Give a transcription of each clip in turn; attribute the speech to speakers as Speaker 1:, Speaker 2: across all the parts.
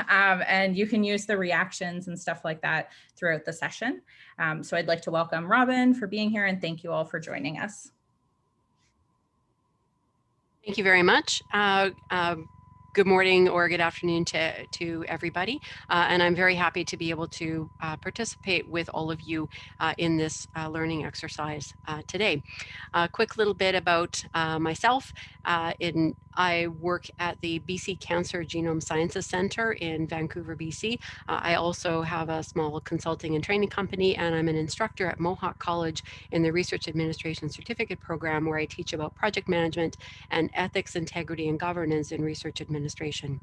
Speaker 1: and you can use the reactions and stuff like that throughout the session. So I'd like to welcome Robyn for being here, and thank you all for joining us.
Speaker 2: Thank you very much. Good morning or good afternoon to everybody. And I'm very happy to be able to participate with all of you in this learning exercise today. A quick little bit about myself. I work at the BC Cancer Genome Sciences Centre in Vancouver, BC. I also have a small consulting and training company, and I'm an instructor at Mohawk College in the Research Administration Certificate Program, where I teach about project management and ethics, integrity, and governance in research administration.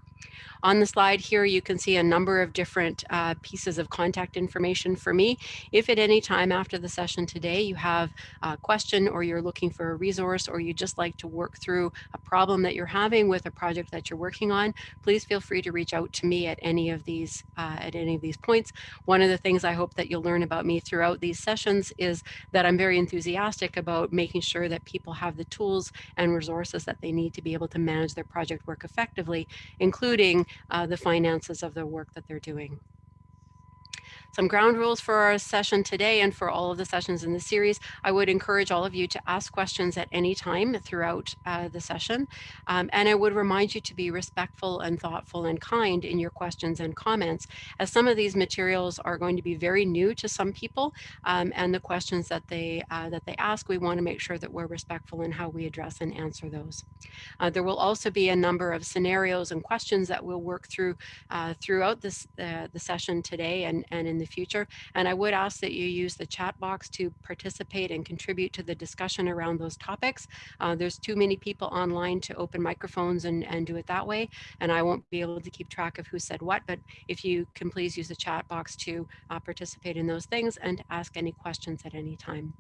Speaker 2: On the slide here, you can see a number of different pieces of contact information for me. If at any time after the session today you have a question, or you're looking for a resource, or you just like to work through a problem that you're having with a project that you're working on, please feel free to reach out to me at any of these points. One of the things I hope that you'll learn about me throughout these sessions is that I'm very enthusiastic about making sure that people have the tools and resources that they need to be able to manage their project work effectively, including the finances of the work that they're doing. Some ground rules for our session today and for all of the sessions in the series. I would encourage all of you to ask questions at any time throughout the session. And I would remind you to be respectful and thoughtful and kind in your questions and comments, as some of these materials are going to be very new to some people, and the questions that they ask, we want to make sure that we're respectful in how we address and answer those. There will also be a number of scenarios and questions that we'll work through throughout the session today and in the future. And I would ask that you use the chat box to participate and contribute to the discussion around those topics. There's too many people online to open microphones and do it that way, and I won't be able to keep track of who said what, but if you can please use the chat box to participate in those things and to ask any questions at any time.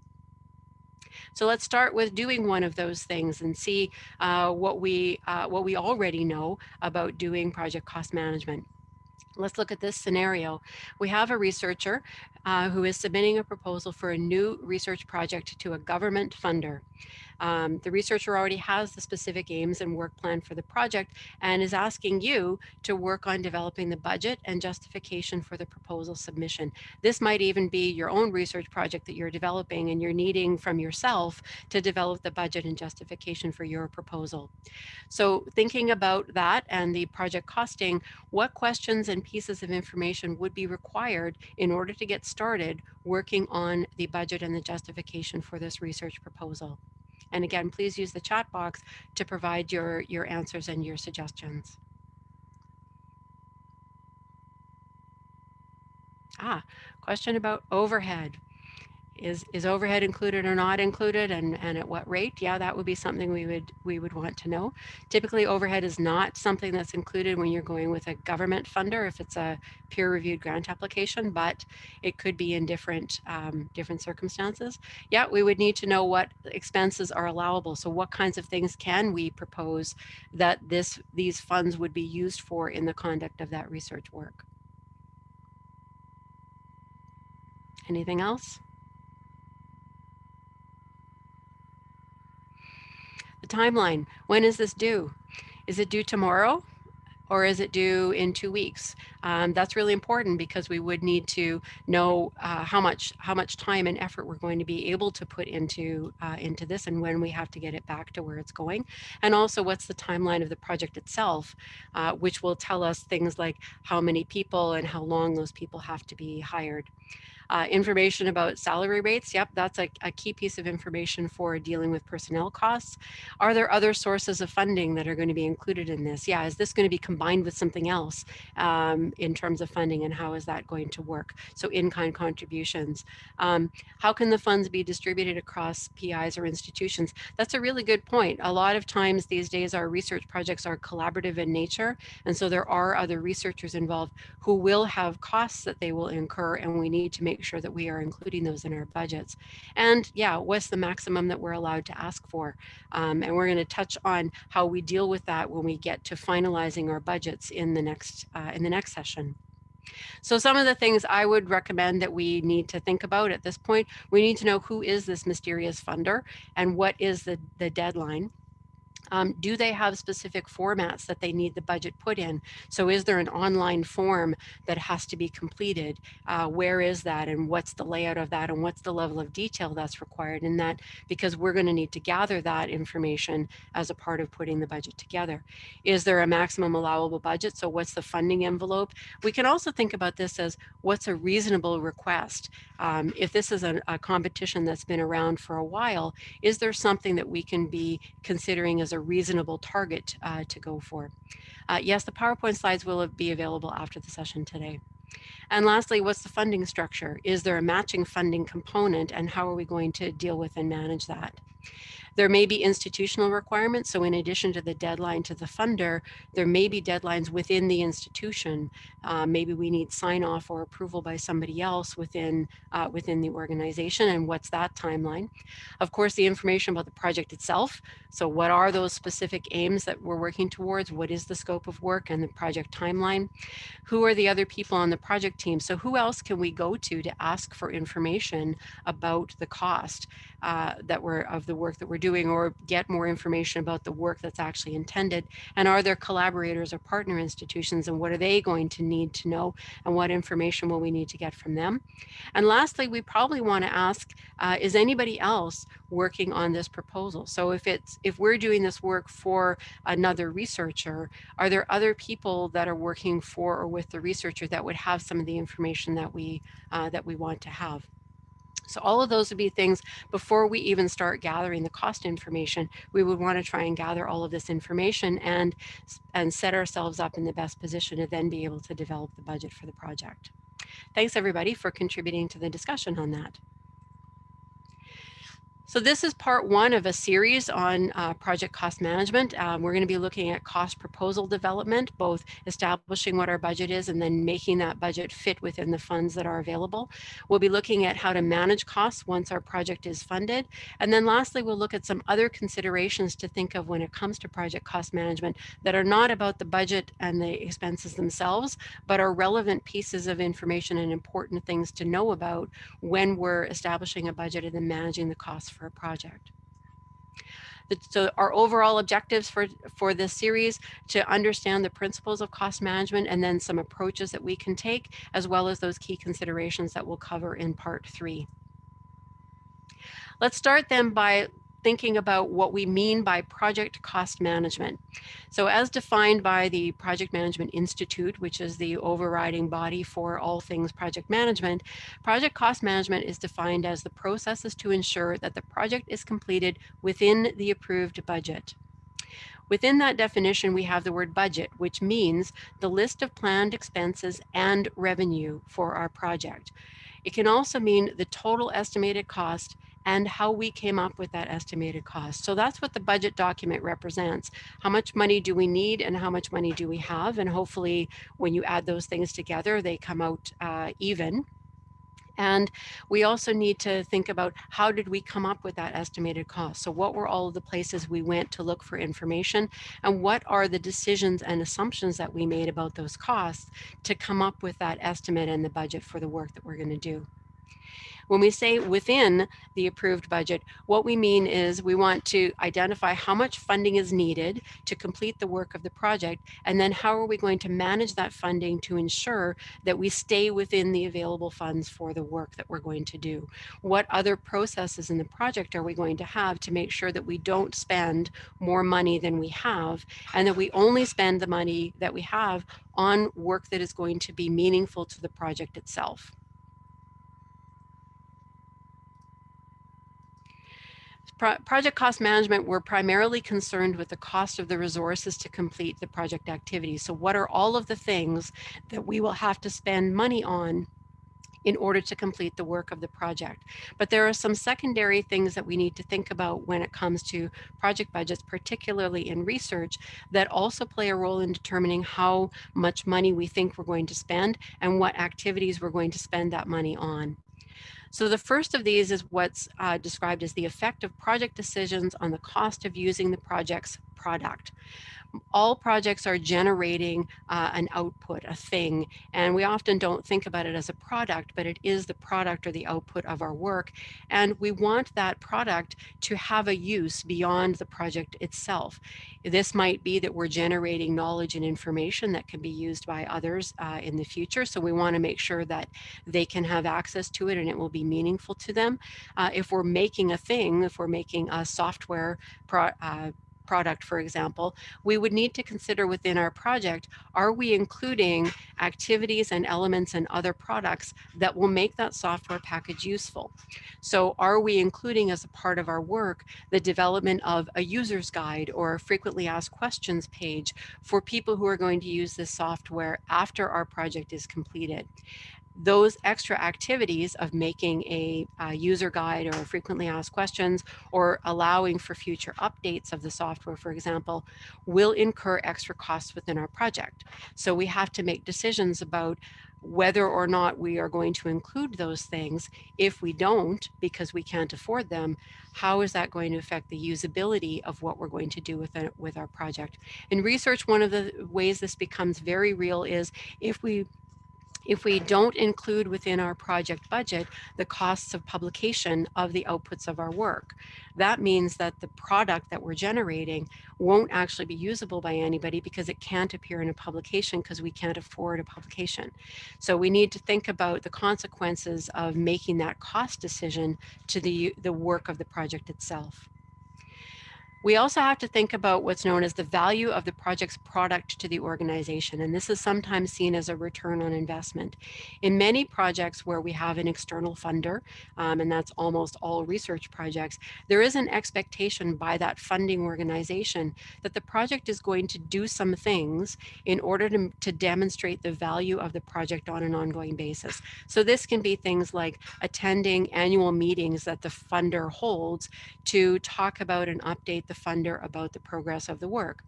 Speaker 2: So let's start with doing one of those things and see what we already know about doing project cost management. Let's look at this scenario. We have a researcher who is submitting a proposal for a new research project to a government funder. The researcher already has the specific aims and work plan for the project and is asking you to work on developing the budget and justification for the proposal submission. This might even be your own research project that you're developing, and you're needing from yourself to develop the budget and justification for your proposal. So thinking about that and the project costing, what questions and pieces of information would be required in order to get started working on the budget and the justification for this research proposal? And again, please use the chat box to provide your answers and your suggestions. Question about overhead. Is overhead included or not included, and at what rate? Yeah, that would be something we would want to know. Typically, overhead is not something that's included when you're going with a government funder if it's a peer-reviewed grant application, but it could be in different circumstances. Yeah, we would need to know what expenses are allowable. So what kinds of things can we propose that these funds would be used for in the conduct of that research work? Anything else? The timeline, when is this due? Is it due tomorrow, or is it due in 2 weeks? That's really important, because we would need to know how much time and effort we're going to be able to put into this, and when we have to get it back to where it's going. And also, what's the timeline of the project itself, which will tell us things like how many people and how long those people have to be hired. Information about salary rates, yep, that's a key piece of information for dealing with personnel costs. Are there other sources of funding that are going to be included in this? Yeah, is this going to be combined with something else in terms of funding, and how is that going to work? So in-kind contributions. How can the funds be distributed across PIs or institutions? That's a really good point. A lot of times these days our research projects are collaborative in nature, and so there are other researchers involved who will have costs that they will incur, and we need to make sure that we are including those in our budgets. And yeah, what's the maximum that we're allowed to ask for? And we're going to touch on how we deal with that when we get to finalizing our budgets in the next session. So some of the things I would recommend that we need to think about at this point: we need to know who is this mysterious funder and what is the deadline. Do they have specific formats that they need the budget put in? So is there an online form that has to be completed? Where is that, and what's the layout of that, and what's the level of detail that's required in that? Because we're going to need to gather that information as a part of putting the budget together. Is there a maximum allowable budget? So what's the funding envelope? We can also think about this as what's a reasonable request. If this is a competition that's been around for a while, is there something that we can be considering as a reasonable target to go for? Yes, the PowerPoint slides will be available after the session today. And lastly, what's the funding structure? Is there a matching funding component, and how are we going to deal with and manage that? There may be institutional requirements. So in addition to the deadline to the funder, there may be deadlines within the institution. Maybe we need sign off or approval by somebody else within the organization. And what's that timeline? Of course, the information about the project itself. So what are those specific aims that we're working towards? What is the scope of work and the project timeline? Who are the other people on the project team? So who else can we go to ask for information about the cost of the work that we're doing, or get more information about the work that's actually intended? And are there collaborators or partner institutions, and what are they going to need to know, and what information will we need to get from them? And lastly, we probably want to ask, is anybody else working on this proposal? So if we're doing this work for another researcher, are there other people that are working for or with the researcher that would have some of the information that we want to have? So all of those would be things before we even start gathering the cost information. We would want to try and gather all of this information and set ourselves up in the best position to then be able to develop the budget for the project. Thanks everybody for contributing to the discussion on that. So this is part one of a series on project cost management. We're going to be looking at cost proposal development, both establishing what our budget is and then making that budget fit within the funds that are available. We'll be looking at how to manage costs once our project is funded. And then lastly, we'll look at some other considerations to think of when it comes to project cost management that are not about the budget and the expenses themselves, but are relevant pieces of information and important things to know about when we're establishing a budget and then managing the costs for a project. So our overall objectives for this series, to understand the principles of cost management and then some approaches that we can take, as well as those key considerations that we'll cover in part 3. Let's start then by thinking about what we mean by project cost management. So as defined by the Project Management Institute, which is the overriding body for all things project management, project cost management is defined as the processes to ensure that the project is completed within the approved budget. Within that definition, we have the word budget, which means the list of planned expenses and revenue for our project. It can also mean the total estimated cost and how we came up with that estimated cost. So that's what the budget document represents. How much money do we need and how much money do we have? And hopefully when you add those things together, they come out even. And we also need to think about, how did we come up with that estimated cost? So what were all of the places we went to look for information, and what are the decisions and assumptions that we made about those costs to come up with that estimate and the budget for the work that we're going to do? When we say within the approved budget, what we mean is we want to identify how much funding is needed to complete the work of the project, and then how are we going to manage that funding to ensure that we stay within the available funds for the work that we're going to do. What other processes in the project are we going to have to make sure that we don't spend more money than we have, and that we only spend the money that we have on work that is going to be meaningful to the project itself. Project cost management, we're primarily concerned with the cost of the resources to complete the project activity. So what are all of the things that we will have to spend money on in order to complete the work of the project? But there are some secondary things that we need to think about when it comes to project budgets, particularly in research, that also play a role in determining how much money we think we're going to spend and what activities we're going to spend that money on. So the first of these is what's described as the effect of project decisions on the cost of using the project's product. All projects are generating an output, a thing, and we often don't think about it as a product, but it is the product or the output of our work, and we want that product to have a use beyond the project itself. This might be that we're generating knowledge and information that can be used by others in the future, so we want to make sure that they can have access to it and it will be meaningful to them. If we're making a thing, if we're making a software product, for example, we would need to consider within our project, are we including activities and elements and other products that will make that software package useful? So are we including as a part of our work the development of a user's guide or a frequently asked questions page for people who are going to use this software after our project is completed? Those extra activities of making a user guide or frequently asked questions or allowing for future updates of the software, for example, will incur extra costs within our project. So we have to make decisions about whether or not we are going to include those things. If we don't, because we can't afford them, how is that going to affect the usability of what we're going to do with our project? In research, one of the ways this becomes very real is if we don't include within our project budget the costs of publication of the outputs of our work. That means that the product that we're generating won't actually be usable by anybody because it can't appear in a publication because we can't afford a publication. So we need to think about the consequences of making that cost decision to the work of the project itself. We also have to think about what's known as the value of the project's product to the organization, and this is sometimes seen as a return on investment. In many projects where we have an external funder, and that's almost all research projects, there is an expectation by that funding organization that the project is going to do some things in order to demonstrate the value of the project on an ongoing basis. So this can be things like attending annual meetings that the funder holds to talk about and update the funder about the progress of the work.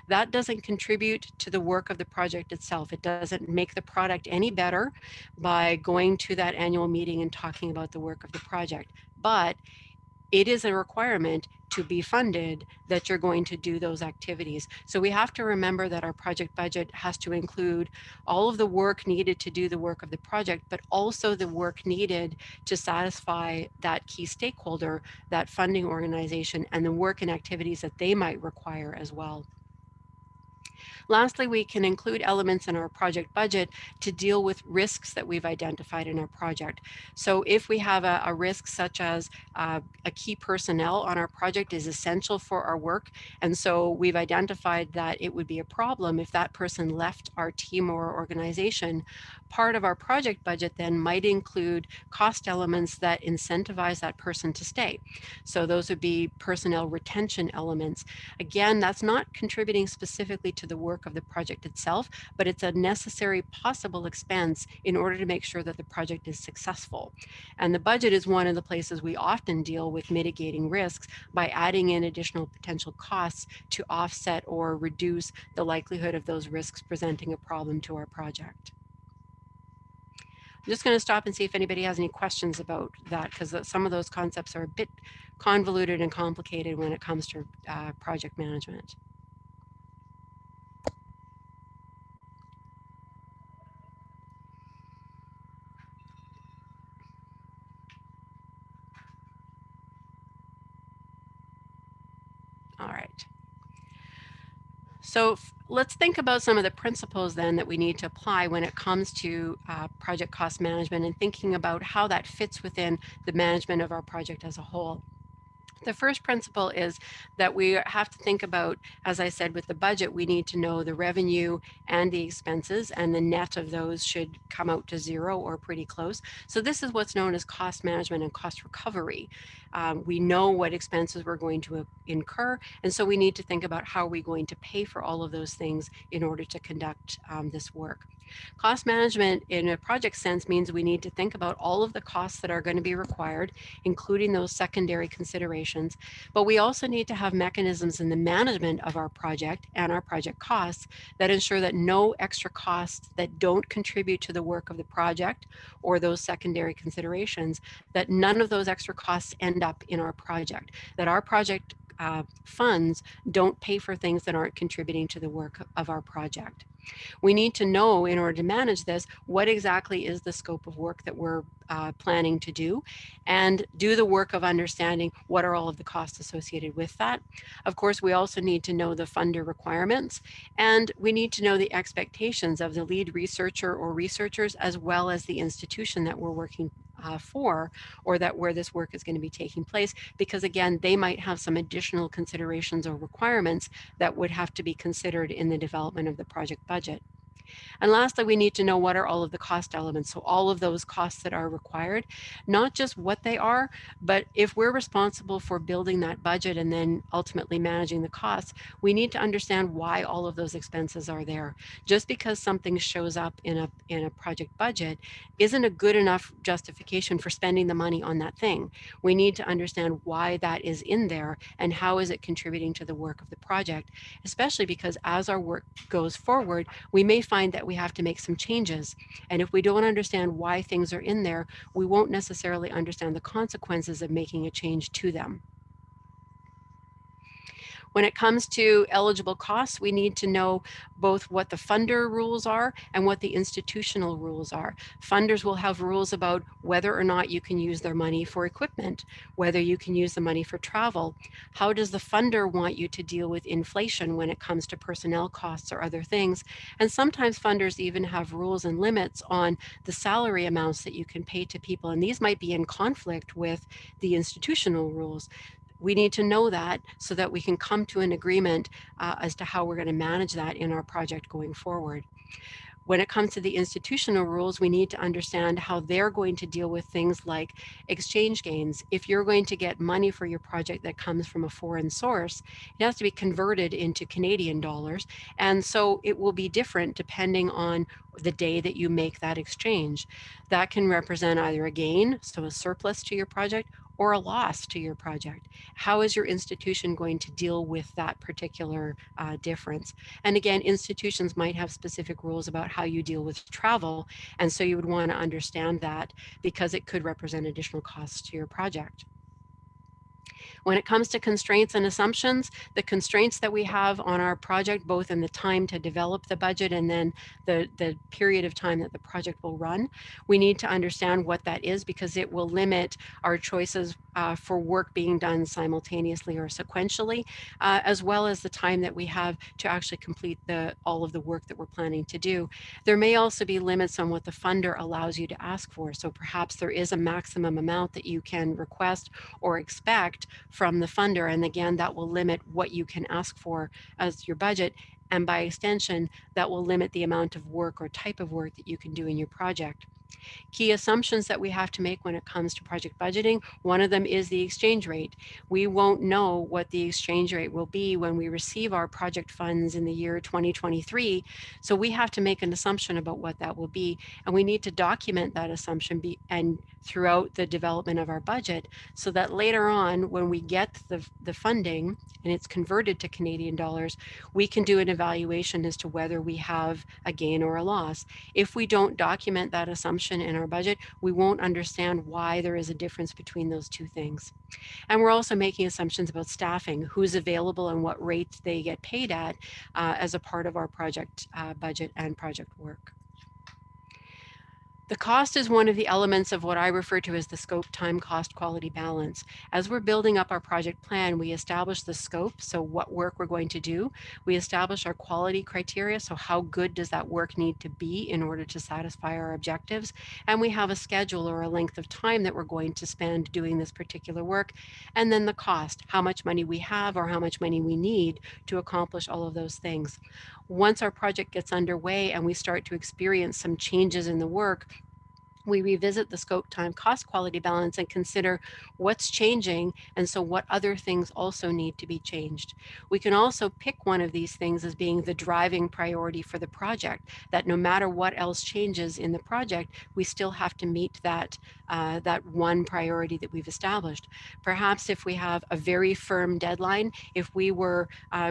Speaker 2: That doesn't contribute to the work of the project itself. It doesn't make the product any better by going to that annual meeting and talking about the work of the project, but it is a requirement to be funded that you're going to do those activities. So we have to remember that our project budget has to include all of the work needed to do the work of the project, but also the work needed to satisfy that key stakeholder, that funding organization, and the work and activities that they might require as well. Lastly, we can include elements in our project budget to deal with risks that we've identified in our project. So if we have a risk such as a key personnel on our project is essential for our work, and so we've identified that it would be a problem if that person left our team or organization, part of our project budget then might include cost elements that incentivize that person to stay. So those would be personnel retention elements. Again, that's not contributing specifically to the work of the project itself, but it's a necessary possible expense in order to make sure that the project is successful. And the budget is one of the places we often deal with mitigating risks by adding in additional potential costs to offset or reduce the likelihood of those risks presenting a problem to our project. I'm just going to stop and see if anybody has any questions about that, because some of those concepts are a bit convoluted and complicated when it comes to project management. All right. So let's think about some of the principles then that we need to apply when it comes to project cost management and thinking about how that fits within the management of our project as a whole. The first principle is that we have to think about, as I said, with the budget, we need to know the revenue and the expenses, and the net of those should come out to zero or pretty close. So this is what's known as cost management and cost recovery. We know what expenses we're going to incur, and so we need to think about how are we going to pay for all of those things in order to conduct this work. Cost management in a project sense means we need to think about all of the costs that are going to be required, including those secondary considerations, but we also need to have mechanisms in the management of our project and our project costs that ensure that no extra costs that don't contribute to the work of the project or those secondary considerations, that none of those extra costs end up in our project, that our project funds don't pay for things that aren't contributing to the work of our project. We need to know, in order to manage this, what exactly is the scope of work that we're planning to do, and do the work of understanding what are all of the costs associated with that. Of course, we also need to know the funder requirements, and we need to know the expectations of the lead researcher or researchers, as well as the institution that we're working for, or that where this work is going to be taking place, because again, they might have some additional considerations or requirements that would have to be considered in the development of the project budget. And lastly, we need to know what are all of the cost elements. So all of those costs that are required, not just what they are, but if we're responsible for building that budget and then ultimately managing the costs, we need to understand why all of those expenses are there. Just because something shows up in a project budget isn't a good enough justification for spending the money on that thing. We need to understand why that is in there and how is it contributing to the work of the project, especially because as our work goes forward, we may find that we have to make some changes. And if we don't understand why things are in there, we won't necessarily understand the consequences of making a change to them. When it comes to eligible costs, we need to know both what the funder rules are and what the institutional rules are. Funders will have rules about whether or not you can use their money for equipment, whether you can use the money for travel. How does the funder want you to deal with inflation when it comes to personnel costs or other things? And sometimes funders even have rules and limits on the salary amounts that you can pay to people, and these might be in conflict with the institutional rules. We need to know that so that we can come to an agreement as to how we're going to manage that in our project going forward. When it comes to the institutional rules, we need to understand how they're going to deal with things like exchange gains. If you're going to get money for your project that comes from a foreign source, it has to be converted into Canadian dollars. And so it will be different depending on the day that you make that exchange. That can represent either a gain, so a surplus to your project, or a loss to your project. How is your institution going to deal with that particular difference? And again, institutions might have specific rules about how you deal with travel, and so you would want to understand that because it could represent additional costs to your project. When it comes to constraints and assumptions, the constraints that we have on our project, both in the time to develop the budget and then the period of time that the project will run, we need to understand what that is because it will limit our choices for work being done simultaneously or sequentially, as well as the time that we have to actually complete all of the work that we're planning to do. There may also be limits on what the funder allows you to ask for. So perhaps there is a maximum amount that you can request or expect from the funder. And again, that will limit what you can ask for as your budget. And by extension, that will limit the amount of work or type of work that you can do in your project. Key assumptions that we have to make when it comes to project budgeting, one of them is the exchange rate. We won't know what the exchange rate will be when we receive our project funds in the year 2023. So we have to make an assumption about what that will be. And we need to document that assumption and throughout the development of our budget so that later on when we get the funding and it's converted to Canadian dollars, we can do an evaluation as to whether we have a gain or a loss. If we don't document that assumption in our budget, we won't understand why there is a difference between those two things. And we're also making assumptions about staffing, who's available and what rates they get paid at as a part of our project budget and project work. The cost is one of the elements of what I refer to as the scope, time, cost, quality balance. As we're building up our project plan, we establish the scope, so what work we're going to do. We establish our quality criteria, so how good does that work need to be in order to satisfy our objectives. And we have a schedule or a length of time that we're going to spend doing this particular work. And then the cost, how much money we have or how much money we need to accomplish all of those things. Once our project gets underway and we start to experience some changes in the work, we revisit the scope, time, cost, quality balance and consider what's changing and so what other things also need to be changed. We can also pick one of these things as being the driving priority for the project, that no matter what else changes in the project, we still have to meet that one priority that we've established. Perhaps if we have a very firm deadline, if we were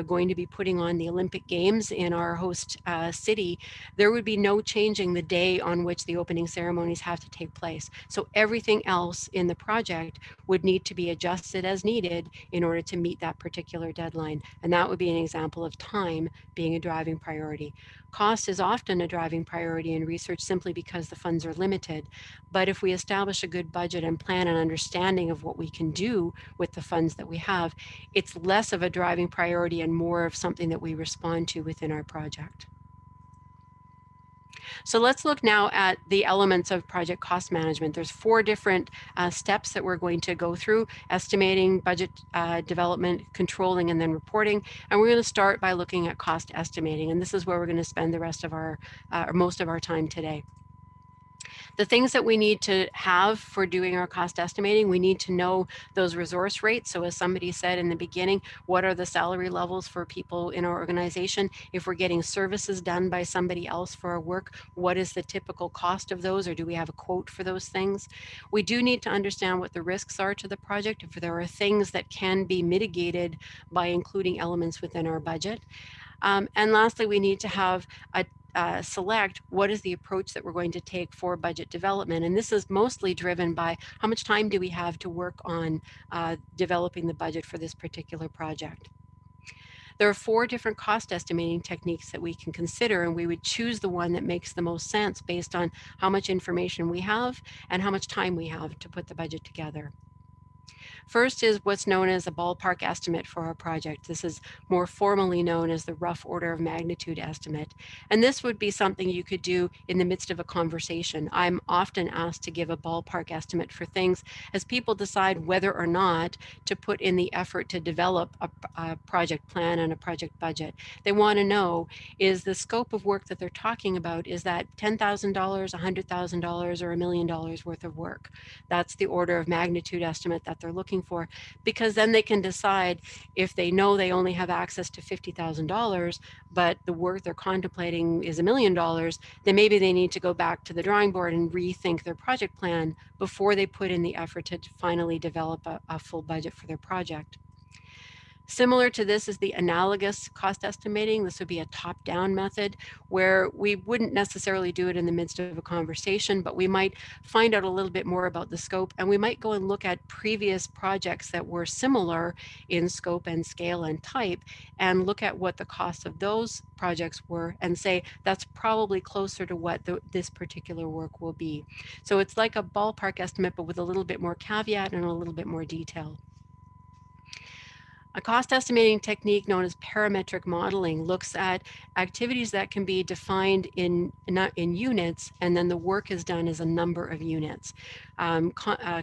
Speaker 2: going to be putting on the Olympic Games in our host city, there would be no changing the day on which the opening ceremony activities have to take place. So everything else in the project would need to be adjusted as needed in order to meet that particular deadline. And that would be an example of time being a driving priority. Cost is often a driving priority in research simply because the funds are limited. But if we establish a good budget and plan an understanding of what we can do with the funds that we have, it's less of a driving priority and more of something that we respond to within our project. So let's look now at the elements of project cost management. There's 4 different steps that we're going to go through: estimating, budget development, controlling, and then reporting. And we're going to start by looking at cost estimating. And this is where we're going to spend the rest of our, or most of our time today. The things that we need to have for doing our cost estimating, we need to know those resource rates. So as somebody said in the beginning, what are the salary levels for people in our organization? If we're getting services done by somebody else for our work, what is the typical cost of those, or do we have a quote for those things? We do need to understand what the risks are to the project, if there are things that can be mitigated by including elements within our budget. And lastly, we need to have a select what is the approach that we're going to take for budget development. And this is mostly driven by how much time do we have to work on developing the budget for this particular project. There are 4 different cost estimating techniques that we can consider, and we would choose the one that makes the most sense based on how much information we have and how much time we have to put the budget together. First is what's known as a ballpark estimate for our project. This is more formally known as the rough order of magnitude estimate. And this would be something you could do in the midst of a conversation. I'm often asked to give a ballpark estimate for things as people decide whether or not to put in the effort to develop a project plan and a project budget. They want to know, is the scope of work that they're talking about, is that $10,000, $100,000, or $1 million worth of work? That's the order of magnitude estimate that they're looking for, because then they can decide, if they know they only have access to $50,000, but the work they're contemplating is $1 million, then maybe they need to go back to the drawing board and rethink their project plan before they put in the effort to finally develop a full budget for their project. Similar to this is the analogous cost estimating. This would be a top-down method where we wouldn't necessarily do it in the midst of a conversation, but we might find out a little bit more about the scope, and we might go and look at previous projects that were similar in scope and scale and type, and look at what the costs of those projects were and say that's probably closer to what this particular work will be. So it's like a ballpark estimate, but with a little bit more caveat and a little bit more detail. A cost estimating technique known as parametric modeling looks at activities that can be defined in units, and then the work is done as a number of units.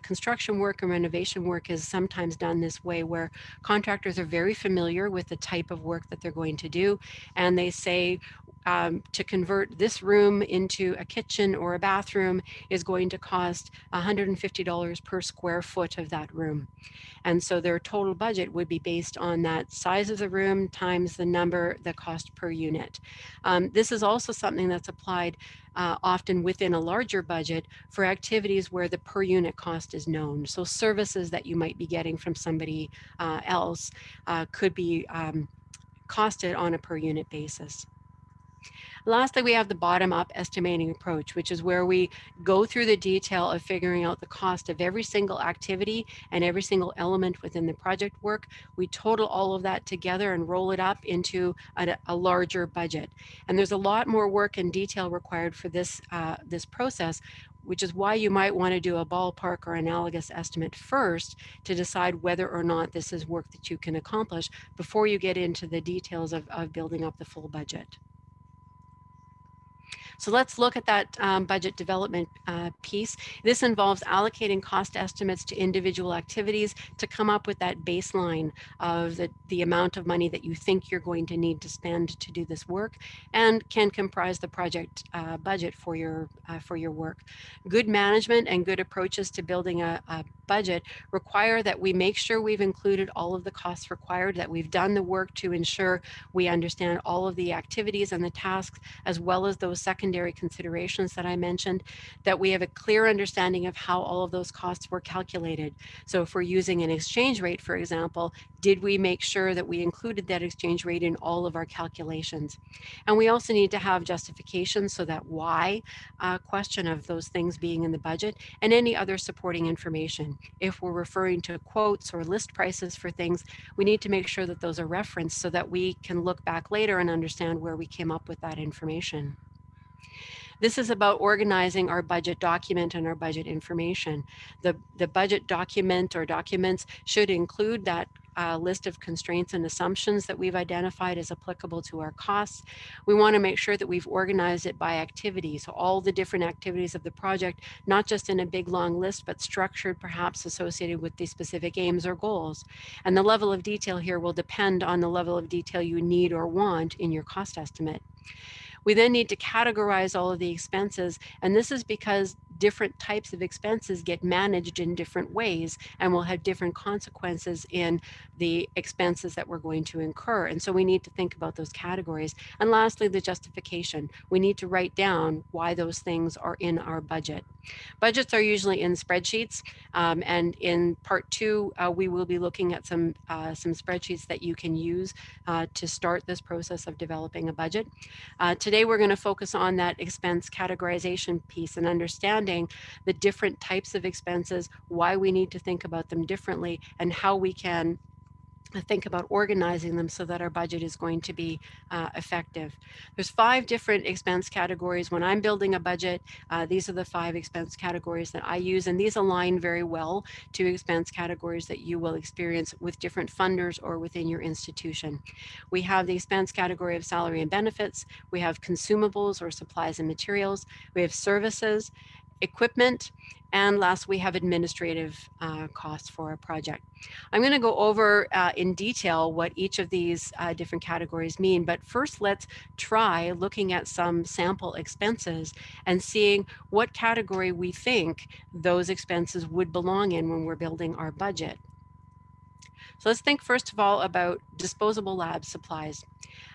Speaker 2: Construction work and renovation work is sometimes done this way, where contractors are very familiar with the type of work that they're going to do, and they say, to convert this room into a kitchen or a bathroom is going to cost $150 per square foot of that room. And so their total budget would be based on that size of the room times the cost per unit. This is also something that's applied often within a larger budget for activities where the per unit cost is known. So services that you might be getting from somebody else could be costed on a per unit basis. Lastly, we have the bottom-up estimating approach, which is where we go through the detail of figuring out the cost of every single activity and every single element within the project work. We total all of that together and roll it up into a larger budget. And there's a lot more work and detail required for this process, which is why you might want to do a ballpark or analogous estimate first to decide whether or not this is work that you can accomplish before you get into the details of building up the full budget. So let's look at that budget development piece. This involves allocating cost estimates to individual activities to come up with that baseline of the amount of money that you think you're going to need to spend to do this work, and can comprise the project budget for your work. Good management and good approaches to building a budget require that we make sure we've included all of the costs required, that we've done the work to ensure we understand all of the activities and the tasks, as well as those secondary secondary considerations that I mentioned, that we have a clear understanding of how all of those costs were calculated. So if we're using an exchange rate, for example, did we make sure that we included that exchange rate in all of our calculations? And we also need to have justification, so that why question of those things being in the budget, and any other supporting information. If we're referring to quotes or list prices for things, we need to make sure that those are referenced so that we can look back later and understand where we came up with that information. This is about organizing our budget document and our budget information. The budget document or documents should include that list of constraints and assumptions that we've identified as applicable to our costs. We want to make sure that we've organized it by activity, so all the different activities of the project, not just in a big long list, but structured, perhaps associated with the specific aims or goals. And the level of detail here will depend on the level of detail you need or want in your cost estimate. We then need to categorize all of the expenses, and this is because different types of expenses get managed in different ways and will have different consequences in the expenses that we're going to incur. And so we need to think about those categories. And lastly, the justification. We need to write down why those things are in our budget. Budgets are usually in spreadsheets, and in part 2, we will be looking at some spreadsheets that you can use to start this process of developing a budget. Today, we're going to focus on that expense categorization piece and understanding the different types of expenses, why we need to think about them differently, and how we can think about organizing them so that our budget is going to be effective. There's 5 different expense categories. When I'm building a budget, these are the 5 expense categories that I use, and these align very well to expense categories that you will experience with different funders or within your institution. We have the expense category of salary and benefits. We have consumables or supplies and materials. We have services, equipment, and last, we have administrative costs for a project. I'm going to go over in detail what each of these different categories mean, but first let's try looking at some sample expenses and seeing what category we think those expenses would belong in when we're building our budget. So let's think first of all about disposable lab supplies.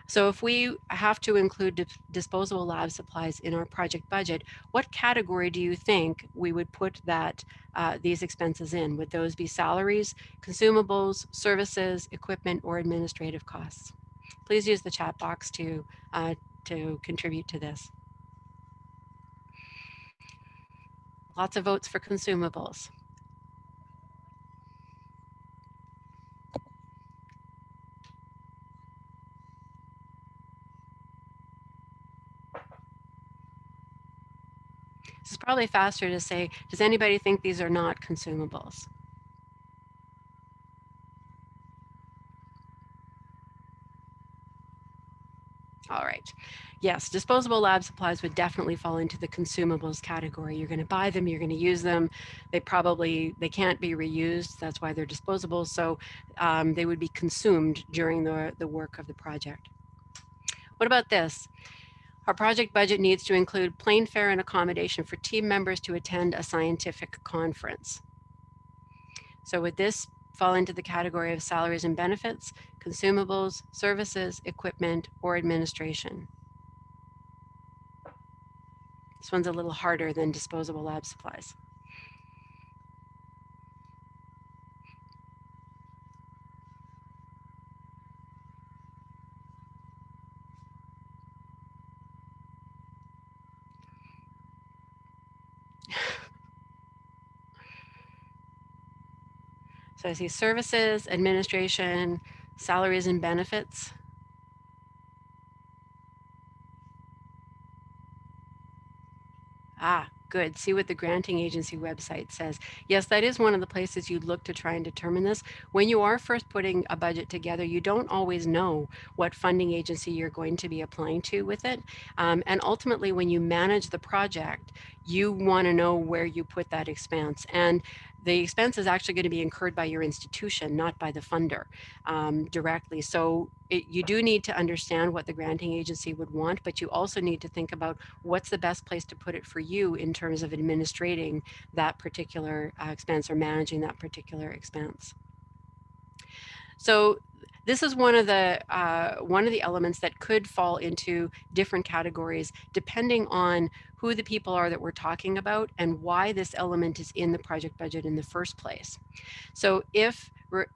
Speaker 2: So if we have to include disposable lab supplies in our project budget, what category do you think we would put these expenses in? Would those be salaries, consumables, services, equipment, or administrative costs? Please use the chat box to contribute to this. Lots of votes for consumables. It's probably faster to say, does anybody think these are not consumables? All right. Yes, disposable lab supplies would definitely fall into the consumables category. You're going to buy them, you're going to use them. They can't be reused. That's why they're disposable. So they would be consumed during the work of the project. What about this? Our project budget needs to include plane fare and accommodation for team members to attend a scientific conference. So would this fall into the category of salaries and benefits, consumables, services, equipment, or administration? This one's a little harder than disposable lab supplies. So I see services, administration, salaries and benefits. Good. See what the granting agency website says. Yes, that is one of the places you'd look to try and determine this. When you are first putting a budget together, you don't always know what funding agency you're going to be applying to with it. And ultimately, when you manage the project, you want to know where you put that expense. And the expense is actually going to be incurred by your institution, not by the funder directly. So you do need to understand what the granting agency would want, but you also need to think about what's the best place to put it for you in terms of administrating that particular expense or managing that particular expense. So This is one of the elements that could fall into different categories depending on who the people are that we're talking about and why this element is in the project budget in the first place. So if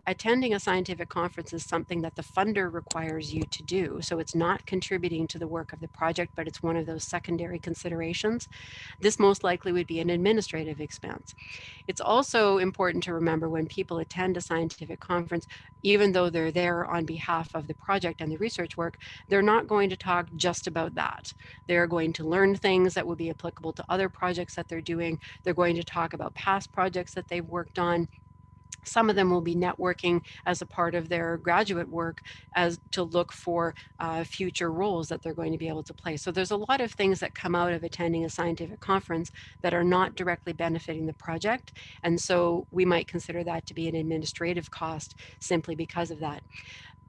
Speaker 2: attending a scientific conference is something that the funder requires you to do, so it's not contributing to the work of the project, but it's one of those secondary considerations, this most likely would be an administrative expense. It's also important to remember when people attend a scientific conference, even though they're there on behalf of the project and the research work, they're not going to talk just about that. They're going to learn things that will be applicable to other projects that they're doing. They're going to talk about past projects that they've worked on. Some of them will be networking as a part of their graduate work as to look for future roles that they're going to be able to play. So there's a lot of things that come out of attending a scientific conference that are not directly benefiting the project. And so we might consider that to be an administrative cost simply because of that.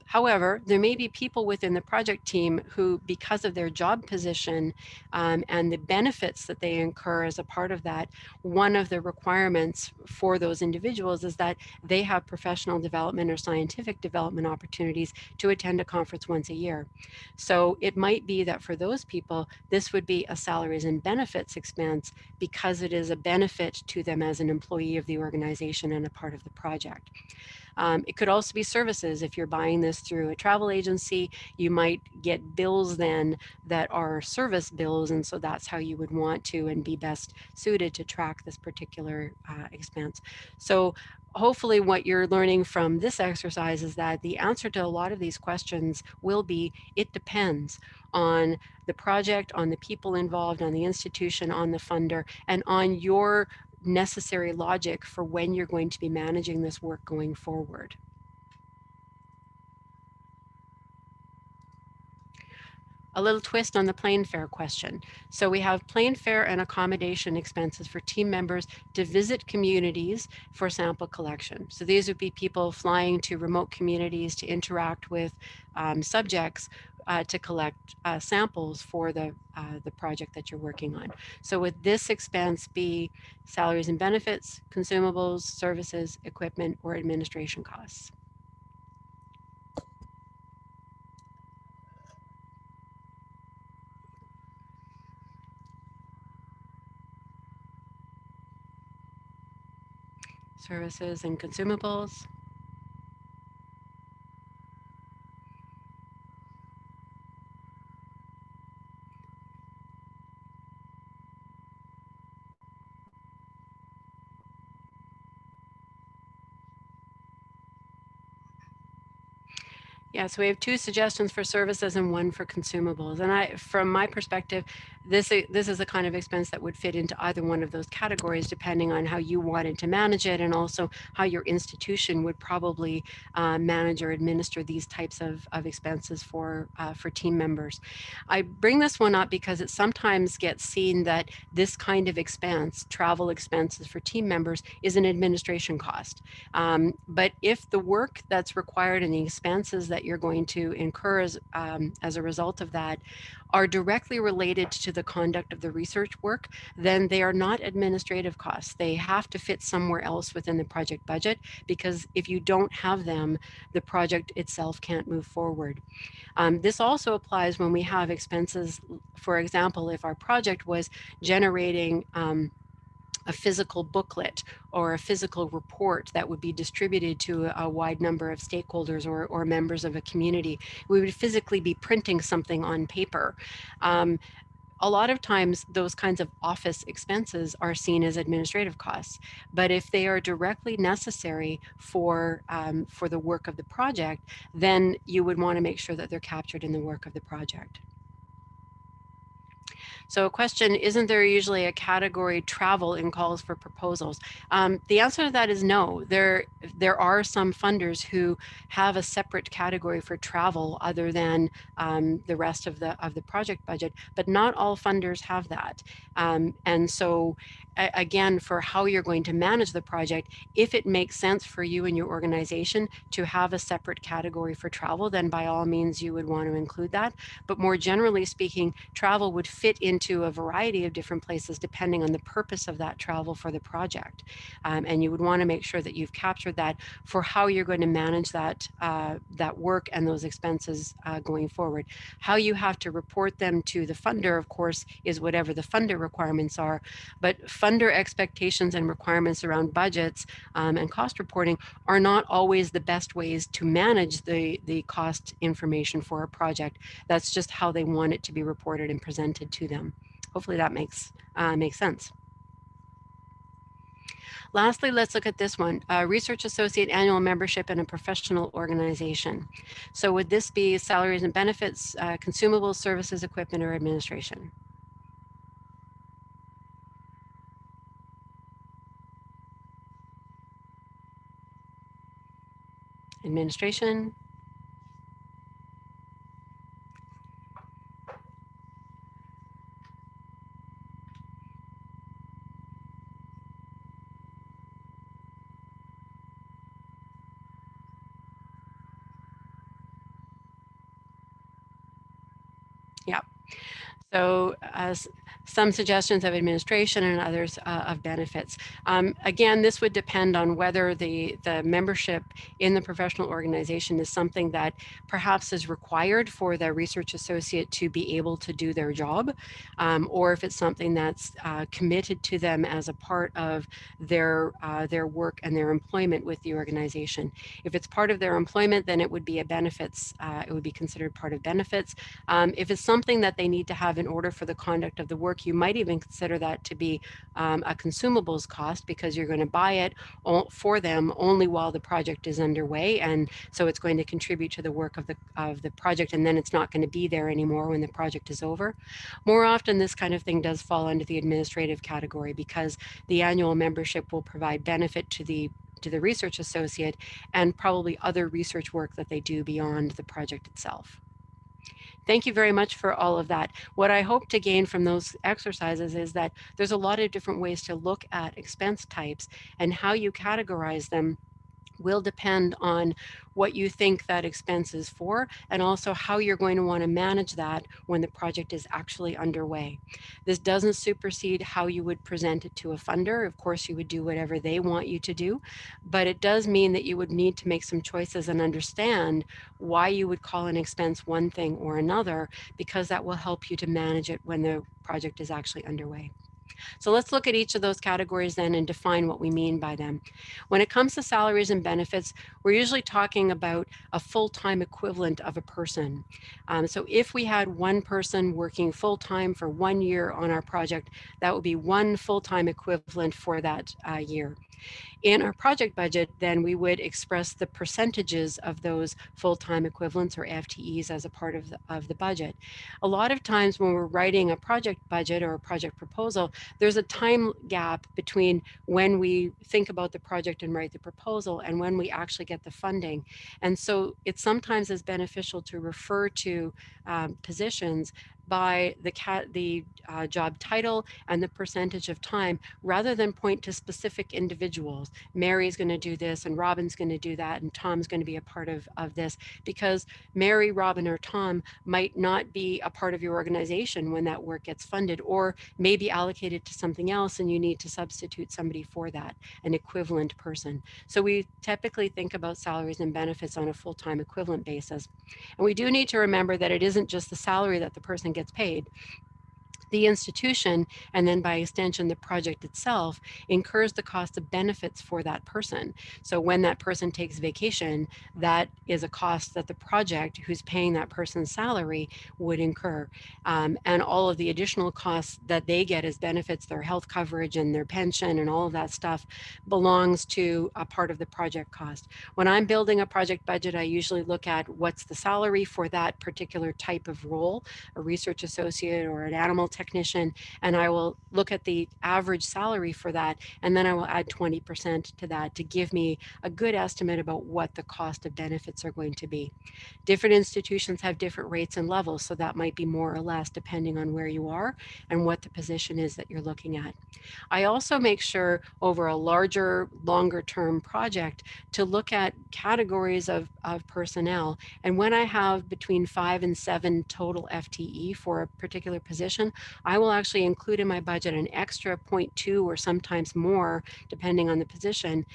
Speaker 2: However, there may be people within the project team who, because of their job position and the benefits that they incur as a part of that, one of the requirements for those individuals is that they have professional development or scientific development opportunities to attend a conference once a year. So it might be that for those people, this would be a salaries and benefits expense because it is a benefit to them as an employee of the organization and a part of the project. It could also be services. If you're buying this through a travel agency, you might get bills then that are service bills, and so that's how you would want to and be best suited to track this particular expense. So hopefully what you're learning from this exercise is that the answer to a lot of these questions will be, it depends on the project, on the people involved, on the institution, on the funder, and on your necessary logic for when you're going to be managing this work going forward. A little twist on the plane fare question. So we have plane fare and accommodation expenses for team members to visit communities for sample collection. So these would be people flying to remote communities to interact with subjects to collect samples for the project that you're working on. So would this expense be salaries and benefits, consumables, services, equipment, or administration costs? Services and consumables. Yeah, so we have 2 suggestions for services and 1 for consumables. And from my perspective, this is a kind of expense that would fit into either one of those categories, depending on how you wanted to manage it and also how your institution would probably manage or administer these types of expenses for team members. I bring this one up because it sometimes gets seen that this kind of expense, travel expenses for team members, is an administration cost. But if the work that's required and the expenses that you're going to incur as a result of that are directly related to the conduct of the research work, then they are not administrative costs. They have to fit somewhere else within the project budget, because if you don't have them, the project itself can't move forward. This also applies when we have expenses. For example, if our project was generating a physical booklet or a physical report that would be distributed to a wide number of stakeholders or members of a community, we would physically be printing something on paper. A lot of times those kinds of office expenses are seen as administrative costs, but if they are directly necessary for the work of the project, then you would want to make sure that they're captured in the work of the project. So a question, isn't there usually a category travel in calls for proposals? The answer to that is no. There are some funders who have a separate category for travel other than the rest of the project budget, but not all funders have that. And so again, for how you're going to manage the project, if it makes sense for you and your organization to have a separate category for travel, then by all means you would want to include that. But more generally speaking, travel would fit into a variety of different places depending on the purpose of that travel for the project. And you would want to make sure that you've captured that for how you're going to manage that, that work and those expenses going forward. How you have to report them to the funder, of course, is whatever the funder requirements are, but funder expectations and requirements around budgets and cost reporting are not always the best ways to manage the cost information for a project. That's just how they want it to be reported and presented to them. Hopefully that makes sense. Lastly, let's look at this one, research associate annual membership in a professional organization. So would this be salaries and benefits, consumables, services, equipment, or administration? Administration. Yeah. So some suggestions of administration and others of benefits. Again, this would depend on whether the membership in the professional organization is something that perhaps is required for the research associate to be able to do their job, or if it's something that's committed to them as a part of their work and their employment with the organization. If it's part of their employment, then it would be a benefits, it would be considered part of benefits. If it's something that they need to have in order for the conduct of the work, you might even consider that to be a consumables cost, because you're going to buy it for them only while the project is underway, and so it's going to contribute to the work of the project, and then it's not going to be there anymore when the project is over. More often, this kind of thing does fall under the administrative category, because the annual membership will provide benefit to the research associate and probably other research work that they do beyond the project itself. Thank you very much for all of that. What I hope to gain from those exercises is that there's a lot of different ways to look at expense types, and how you categorize them will depend on what you think that expense is for, and also how you're going to want to manage that when the project is actually underway. This doesn't supersede how you would present it to a funder. Of course, you would do whatever they want you to do, but it does mean that you would need to make some choices and understand why you would call an expense one thing or another, because that will help you to manage it when the project is actually underway. So let's look at each of those categories then and define what we mean by them. When it comes to salaries and benefits, we're usually talking about a full-time equivalent of a person. So if we had one person working full-time for 1 year on our project, that would be one full-time equivalent for that year. In our project budget, then we would express the percentages of those full-time equivalents, or FTEs, as a part of the budget. A lot of times when we're writing a project budget or a project proposal, there's a time gap between when we think about the project and write the proposal and when we actually get the funding. And so it sometimes is beneficial to refer to positions by the job title and the percentage of time, rather than point to specific individuals. Mary's going to do this, and Robyn's going to do that, and Tom's going to be a part of this, because Mary, Robyn, or Tom might not be a part of your organization when that work gets funded, or may be allocated to something else and you need to substitute somebody for that, an equivalent person. So we typically think about salaries and benefits on a full-time equivalent basis. And we do need to remember that it isn't just the salary that the person gets paid. The institution, and then by extension the project itself, incurs the cost of benefits for that person. So when that person takes vacation, that is a cost that the project, who's paying that person's salary, would incur. And all of the additional costs that they get as benefits, their health coverage and their pension and all of that stuff, belongs to a part of the project cost. When I'm building a project budget, I usually look at what's the salary for that particular type of role, a research associate or an animal technician, and I will look at the average salary for that, and then I will add 20% to that to give me a good estimate about what the cost of benefits are going to be. Different institutions have different rates and levels, so that might be more or less depending on where you are and what the position is that you're looking at. I also make sure over a larger, longer term project to look at categories of personnel. And when I have between 5 and 7 total FTE for a particular position, I will actually include in my budget an extra zero point 0.2 or sometimes more, depending on the position,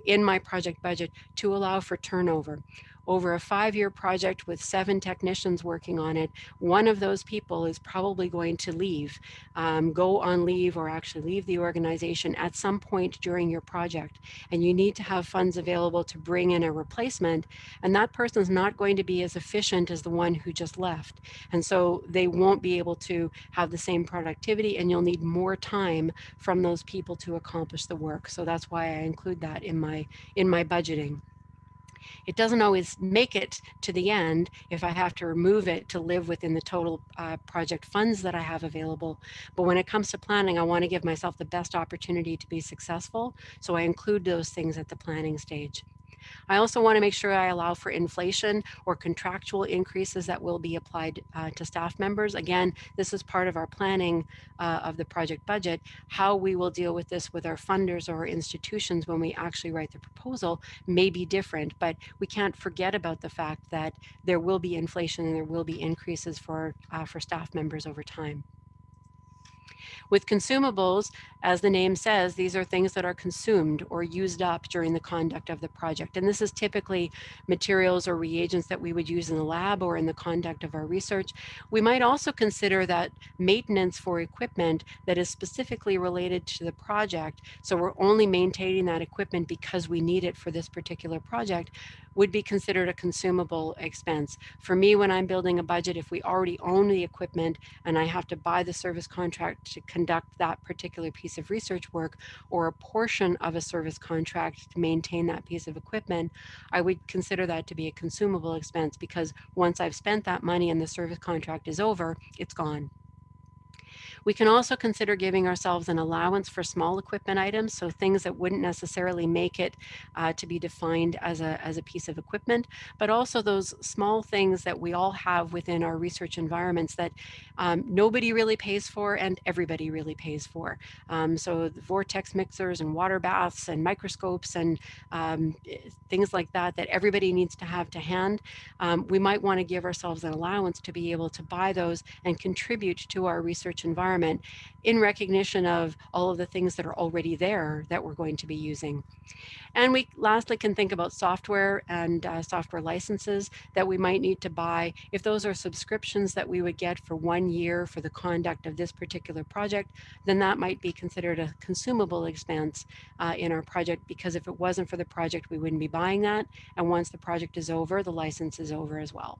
Speaker 2: in my project budget to allow for turnover. Over a 5-year project with 7 technicians working on it, one of those people is probably going to leave, go on leave, or actually leave the organization at some point during your project. And you need to have funds available to bring in a replacement. And that person is not going to be as efficient as the one who just left. And so they won't be able to have the same productivity, and you'll need more time from those people to accomplish the work. So that's why I include that in my budgeting. It doesn't always make it to the end if I have to remove it to live within the total project funds that I have available. But when it comes to planning, I want to give myself the best opportunity to be successful. So I include those things at the planning stage. I also want to make sure I allow for inflation or contractual increases that will be applied to staff members. Again, this is part of our planning of the project budget. How we will deal with this with our funders or our institutions when we actually write the proposal may be different, but we can't forget about the fact that there will be inflation and there will be increases for staff members over time. With consumables, as the name says, these are things that are consumed or used up during the conduct of the project. And this is typically materials or reagents that we would use in the lab or in the conduct of our research. We might also consider that maintenance for equipment that is specifically related to the project, so we're only maintaining that equipment because we need it for this particular project, would be considered a consumable expense. For me, when I'm building a budget, if we already own the equipment and I have to buy the service contract to conduct that particular piece of research work, or a portion of a service contract to maintain that piece of equipment, I would consider that to be a consumable expense, because once I've spent that money and the service contract is over, it's gone. We can also consider giving ourselves an allowance for small equipment items, so things that wouldn't necessarily make it to be defined as a piece of equipment, but also those small things that we all have within our research environments that nobody really pays for and everybody really pays for. So the vortex mixers and water baths and microscopes and things like that that everybody needs to have to hand. We might want to give ourselves an allowance to be able to buy those and contribute to our research environment in recognition of all of the things that are already there that we're going to be using. And we lastly can think about software and software licenses that we might need to buy. If those are subscriptions that we would get for 1 year for the conduct of this particular project, then that might be considered a consumable expense in our project, because if it wasn't for the project, we wouldn't be buying that. And once the project is over, the license is over as well.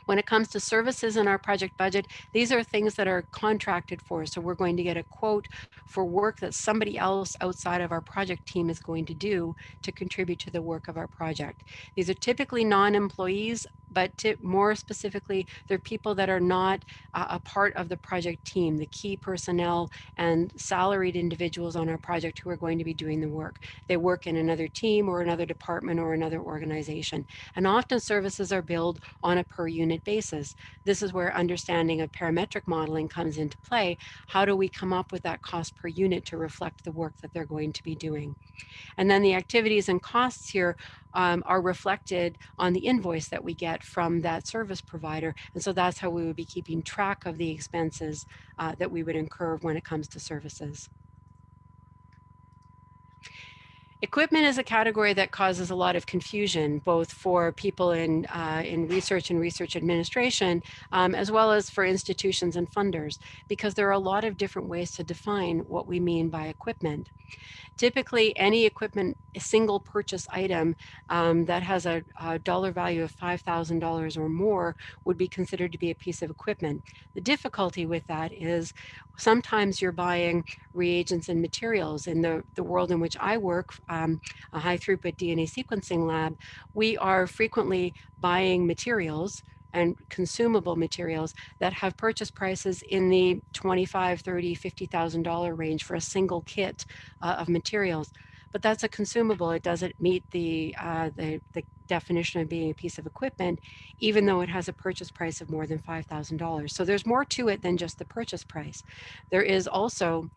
Speaker 2: When it comes to services in our project budget, these are things that are contracted for. So we're going to get a quote for work that somebody else outside of our project team is going to do to contribute to the work of our project. These are typically non-employees, but more specifically, they're people that are not a part of the project team, the key personnel and salaried individuals on our project who are going to be doing the work. They work in another team or another department or another organization. And often services are billed on a per unit basis. This is where understanding of parametric modeling comes into play. How do we come up with that cost per unit to reflect the work that they're going to be doing? And then the activities and costs here are reflected on the invoice that we get from that service provider. And so that's how we would be keeping track of the expenses that we would incur when it comes to services. Equipment is a category that causes a lot of confusion, both for people in research and research administration, as well as for institutions and funders, because there are a lot of different ways to define what we mean by equipment. Typically, any equipment, a single purchase item that has a dollar value of $5,000 or more would be considered to be a piece of equipment. The difficulty with that is sometimes you're buying reagents and materials. In the world in which I work, a high throughput DNA sequencing lab, we are frequently buying materials and consumable materials that have purchase prices in the $25,000, $30,000, $50,000 range for a single kit of materials. but that's a consumable. It doesn't meet the definition of being a piece of equipment, even though it has a purchase price of more than $5,000. So there's more to it than just the purchase price. There is also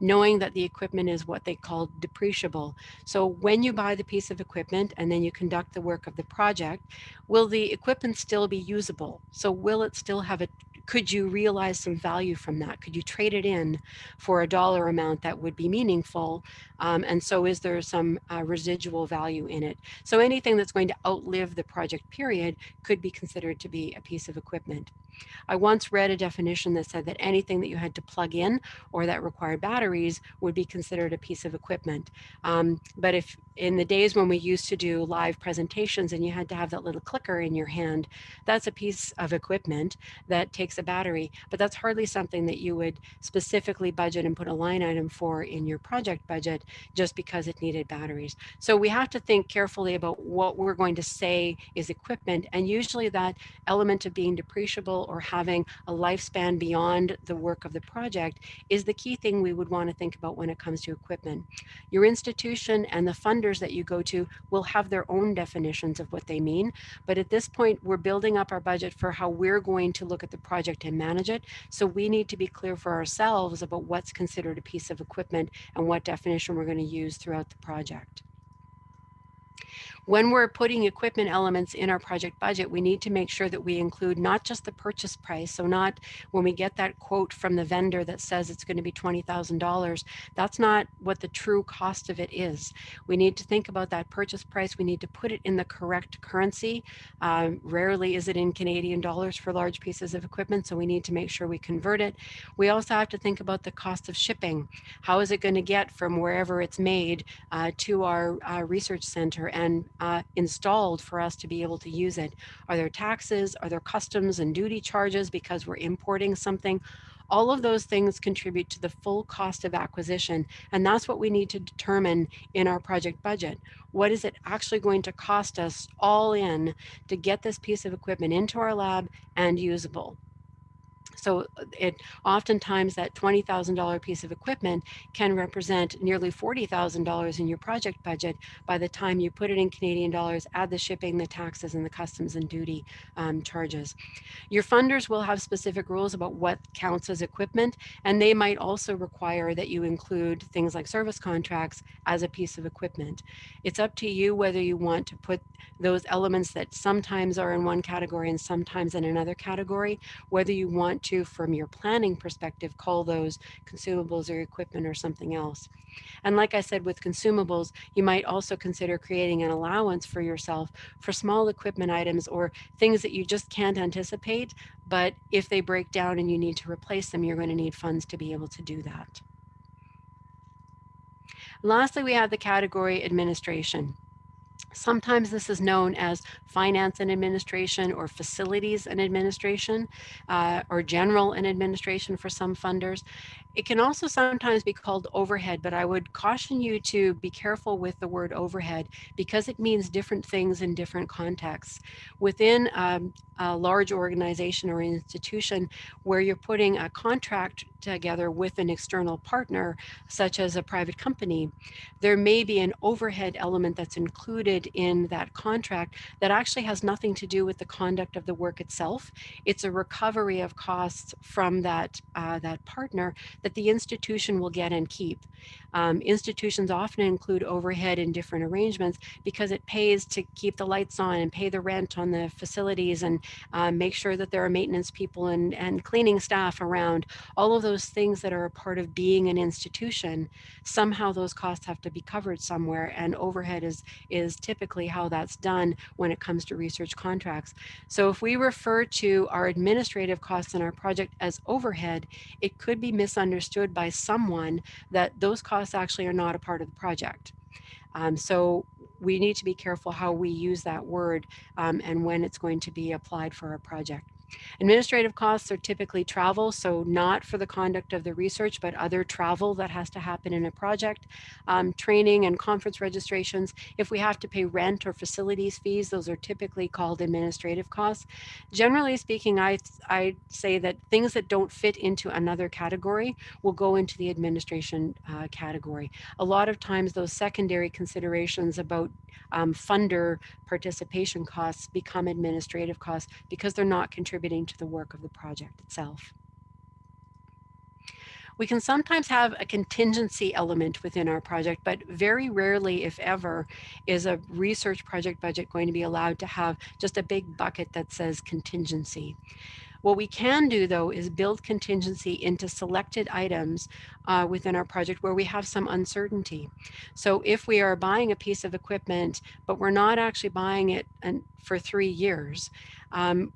Speaker 2: knowing that the equipment is what they call depreciable. So when you buy the piece of equipment and then you conduct the work of the project, will the equipment still be usable? So will it still have a could you realize some value from that? Could you trade it in for a dollar amount that would be meaningful? And so is there some residual value in it? So anything that's going to outlive the project period could be considered to be a piece of equipment. I once read a definition that said that anything that you had to plug in or that required batteries would be considered a piece of equipment. But if in the days when we used to do live presentations and you had to have that little clicker in your hand, that's a piece of equipment that takes a battery, but that's hardly something that you would specifically budget and put a line item for in your project budget just because it needed batteries. So we have to think carefully about what we're going to say is equipment, and usually that element of being depreciable or having a lifespan beyond the work of the project is the key thing we would want to think about when it comes to equipment. Your institution and the funders that you go to will have their own definitions of what they mean, but at this point we're building up our budget for how we're going to look at the project and manage it, so we need to be clear for ourselves about what's considered a piece of equipment and what definition we're going to use throughout the project. When we're putting equipment elements in our project budget, we need to make sure that we include not just the purchase price. So not when we get that quote from the vendor that says it's going to be $20,000, that's not what the true cost of it is. We need to think about that purchase price. We need to put it in the correct currency. Rarely is it in Canadian dollars for large pieces of equipment, so we need to make sure we convert it. We also have to think about the cost of shipping. How is it going to get from wherever it's made to our research center and installed for us to be able to use it? Are there taxes? Are there customs and duty charges because we're importing something? All of those things contribute to the full cost of acquisition, and that's what we need to determine in our project budget. What is it actually going to cost us all in to get this piece of equipment into our lab and usable? So it oftentimes that $20,000 piece of equipment can represent nearly $40,000 in your project budget by the time you put it in Canadian dollars, add the shipping, the taxes, and the customs and duty charges. Your funders will have specific rules about what counts as equipment, and they might also require that you include things like service contracts as a piece of equipment. It's up to you whether you want to put those elements that sometimes are in one category and sometimes in another category, whether you want to, from your planning perspective, call those consumables or equipment or something else. And like I said, with consumables, you might also consider creating an allowance for yourself for small equipment items or things that you just can't anticipate, but if they break down and you need to replace them, you're going to need funds to be able to do that. Lastly, we have the category administration. Sometimes this is known as finance and administration or facilities and administration or general and administration for some funders. It can also sometimes be called overhead, but I would caution you to be careful with the word overhead because it means different things in different contexts. Within a large organization or institution where you're putting a contract together with an external partner, such as a private company, there may be an overhead element that's included in that contract that actually has nothing to do with the conduct of the work itself. It's a recovery of costs from that partner that the institution will get and keep. Institutions often include overhead in different arrangements because it pays to keep the lights on and pay the rent on the facilities and make sure that there are maintenance people and cleaning staff around. All of those things that are a part of being an institution, somehow those costs have to be covered somewhere, and overhead is typically how that's done when it comes to research contracts. So if we refer to our administrative costs in our project as overhead, it could be misunderstood by someone that those costs actually are not a part of the project. So we need to be careful how we use that word and when it's going to be applied for a project. Administrative costs are typically travel, so not for the conduct of the research, but other travel that has to happen in a project. Training and conference registrations. If we have to pay rent or facilities fees, those are typically called administrative costs. Generally speaking, I say that things that don't fit into another category will go into the administration category. A lot of times those secondary considerations about funder participation costs become administrative costs because they're not contributing to the work of the project itself. We can sometimes have a contingency element within our project, but very rarely, if ever, is a research project budget going to be allowed to have just a big bucket that says contingency. What we can do, though, is build contingency into selected items within our project where we have some uncertainty. So if we are buying a piece of equipment, but we're not actually buying it for 3 years,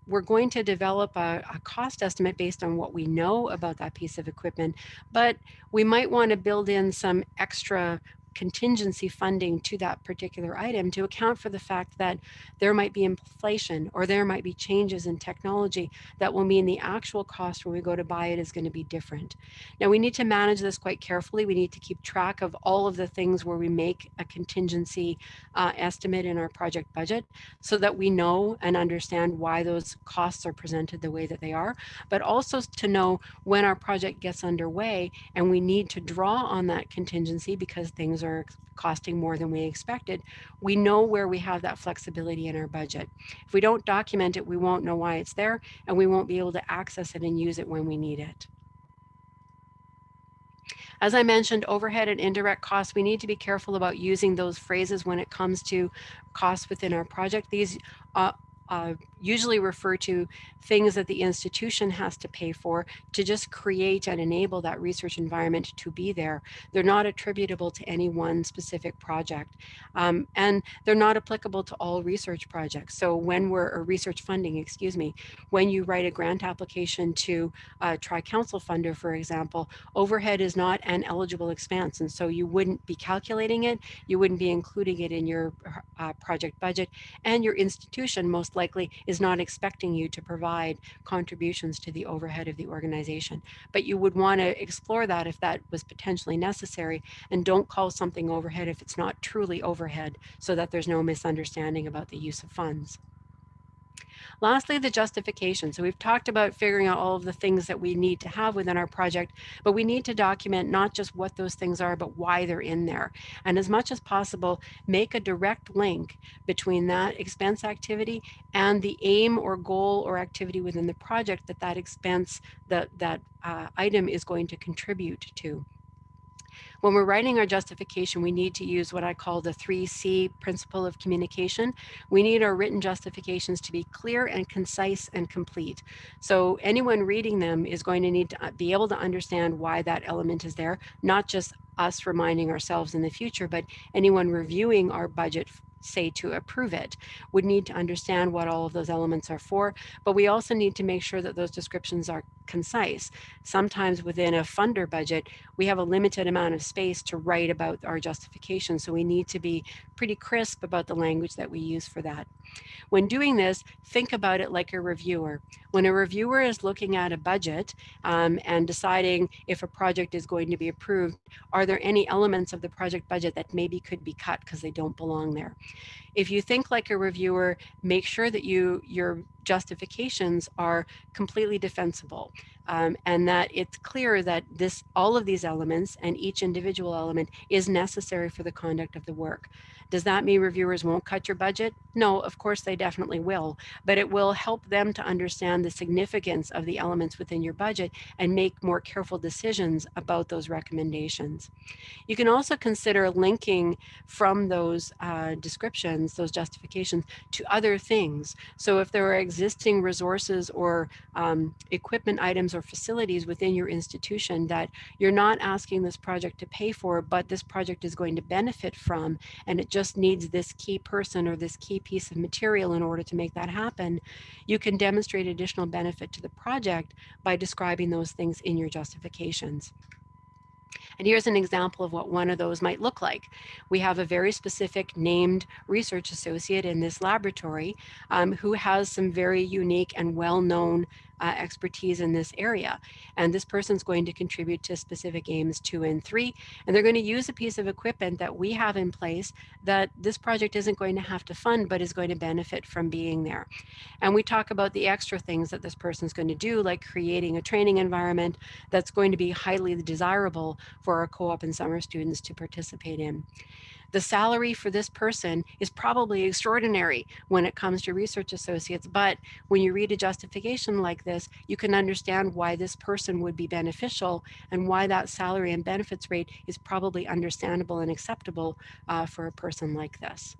Speaker 2: we're going to develop a cost estimate based on what we know about that piece of equipment, but we might want to build in some extra contingency funding to that particular item to account for the fact that there might be inflation or there might be changes in technology that will mean the actual cost when we go to buy it is going to be different. Now we need to manage this quite carefully. We need to keep track of all of the things where we make a contingency estimate in our project budget so that we know and understand why those costs are presented the way that they are, but also to know when our project gets underway and we need to draw on that contingency because things are costing more than we expected, we know where we have that flexibility in our budget. If we don't document it, we won't know why it's there and we won't be able to access it and use it when we need it. As I mentioned, overhead and indirect costs, we need to be careful about using those phrases when it comes to costs within our project. These usually refer to things that the institution has to pay for to just create and enable that research environment to be there. They're not attributable to any one specific project, and they're not applicable to all research projects. So when or research funding, excuse me, when you write a grant application to a tri-council funder, for example, overhead is not an eligible expense, and so you wouldn't be calculating it, you wouldn't be including it in your project budget, and your institution most likely is not expecting you to provide contributions to the overhead of the organization. But you would want to explore that if that was potentially necessary, and don't call something overhead if it's not truly overhead, so that there's no misunderstanding about the use of funds. Lastly, the justification. So we've talked about figuring out all of the things that we need to have within our project, but we need to document not just what those things are, but why they're in there. And as much as possible, make a direct link between that expense activity and the aim or goal or activity within the project that that expense, that item is going to contribute to. When we're writing our justification, we need to use what I call the 3C principle of communication. We need our written justifications to be clear and concise and complete. So anyone reading them is going to need to be able to understand why that element is there, not just us reminding ourselves in the future, but anyone reviewing our budget, say to approve it, would need to understand what all of those elements are for. But we also need to make sure that those descriptions are concise. Sometimes within a funder budget, we have a limited amount of space to write about our justification. So we need to be pretty crisp about the language that we use for that. When doing this, think about it like a reviewer. When a reviewer is looking at a budget and deciding if a project is going to be approved, are there any elements of the project budget that maybe could be cut because they don't belong there? If you think like a reviewer, make sure that your justifications are completely defensible, and that it's clear that all of these elements and each individual element is necessary for the conduct of the work. Does that mean reviewers won't cut your budget? No, of course they definitely will, but it will help them to understand the significance of the elements within your budget and make more careful decisions about those recommendations. You can also consider linking from those descriptions, those justifications, to other things. So if there are existing resources or equipment items or facilities within your institution that you're not asking this project to pay for, but this project is going to benefit from, and it just needs this key person or this key piece of material in order to make that happen, you can demonstrate additional benefit to the project by describing those things in your justifications. And here's an example of what one of those might look like. We have a very specific named research associate in this laboratory who has some very unique and well-known expertise in this area. And this person's going to contribute to specific aims 2 and 3. And they're going to use a piece of equipment that we have in place that this project isn't going to have to fund, but is going to benefit from being there. And we talk about the extra things that this person's going to do, like creating a training environment that's going to be highly desirable for our co-op and summer students to participate in. The salary for this person is probably extraordinary when it comes to research associates, but when you read a justification like this, you can understand why this person would be beneficial and why that salary and benefits rate is probably understandable and acceptable for a person like this.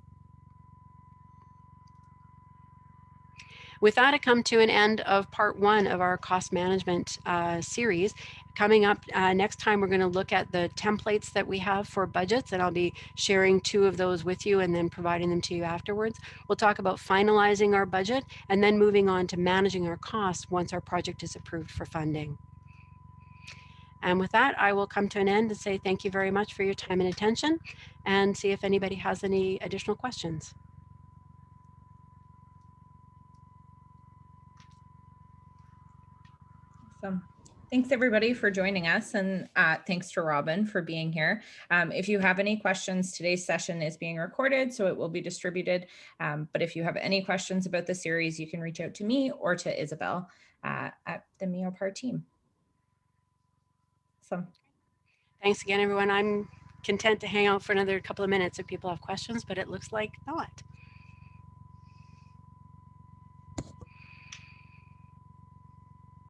Speaker 2: With that, I come to an end of part 1 of our cost management series. Coming up next time, we're going to look at the templates that we have for budgets, and I'll be sharing 2 of those with you and then providing them to you afterwards. We'll talk about finalizing our budget and then moving on to managing our costs once our project is approved for funding. And with that, I will come to an end and say thank you very much for your time and attention, and see if anybody has any additional questions.
Speaker 1: Awesome. Thanks everybody for joining us, and thanks to Robyn for being here. If you have any questions, today's session is being recorded, so it will be distributed. But if you have any questions about the series, you can reach out to me or to Isabel at the MEOPAR team. So,
Speaker 2: thanks again, everyone. I'm content to hang out for another couple of minutes if people have questions, but it looks like not.